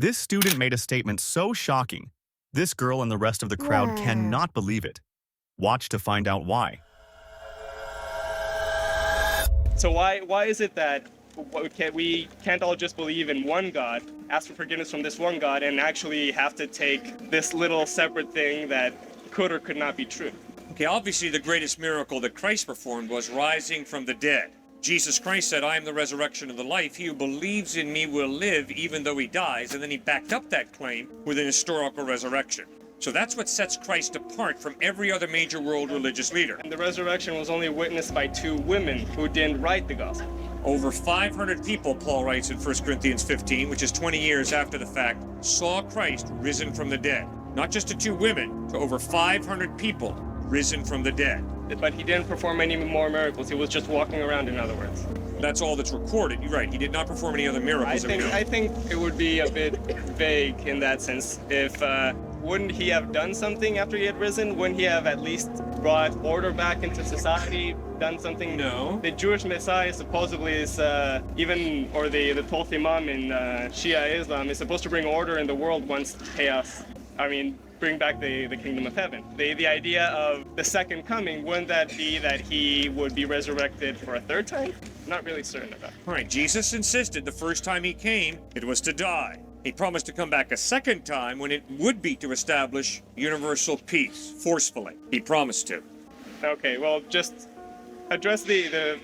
This student made a statement so shocking, this girl and the rest of the crowd Wow. cannot believe it. Watch to find out why. So why is it that we can't all just believe in one God, ask for forgiveness from this one God, and actually have to take this little separate thing that could or could not be true? Okay, obviously the greatest miracle that Christ performed was rising from the dead. Jesus Christ said, I am the resurrection and the life. He who believes in me will live even though he dies. And then he backed up that claim with an historical resurrection. So that's what sets Christ apart from every other major world religious leader. And the resurrection was only witnessed by 2 women who didn't write the gospel. Over 500 people, Paul writes in 1 Corinthians 15, which is 20 years after the fact, saw Christ risen from the dead. Not just to 2 women, to over 500 people risen from the dead. But he didn't perform any more miracles. He was just walking around, in other words. That's all that's recorded. You're right. He did not perform any other miracles. I think it would be a bit vague in that sense. If wouldn't he have done something after he had risen? Wouldn't he have at least brought order back into society? Done something? No. The Jewish Messiah supposedly is or the 12th Imam in Shia Islam is supposed to bring order in the world once chaos. Bring back the kingdom of heaven. The idea of the second coming, wouldn't that be that he would be resurrected for a 3rd time? Not really certain of that. All right, Jesus insisted the first time he came, it was to die. He promised to come back a 2nd time when it would be to establish universal peace, forcefully. He promised to. Okay, well, just address the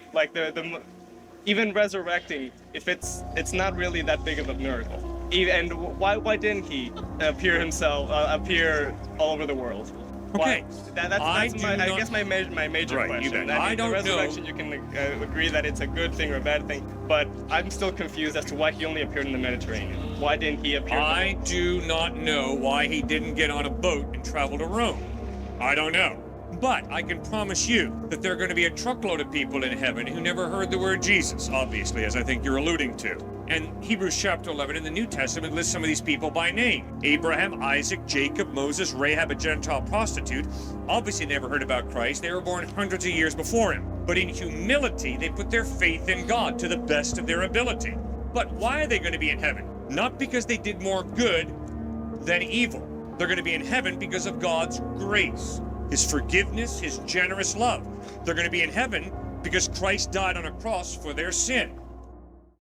even resurrecting, if it's not really that big of a miracle. And why didn't he appear all over the world? Okay. I guess my major Right, question. you bet. I mean, I don't the resurrection, know. you can agree that it's a good thing or a bad thing, but I'm still confused as to why he only appeared in the Mediterranean. Why didn't he appear? I do not know why he didn't get on a boat and travel to Rome. I don't know. But I can promise you that there are going to be a truckload of people in heaven who never heard the word Jesus, obviously, as I think you're alluding to. And Hebrews chapter 11 in the New Testament lists some of these people by name. Abraham, Isaac, Jacob, Moses, Rahab, a Gentile prostitute, obviously never heard about Christ. They were born hundreds of years before him. But in humility, they put their faith in God to the best of their ability. But why are they going to be in heaven? Not because they did more good than evil. They're going to be in heaven because of God's grace, his forgiveness, his generous love. They're going to be in heaven because Christ died on a cross for their sin.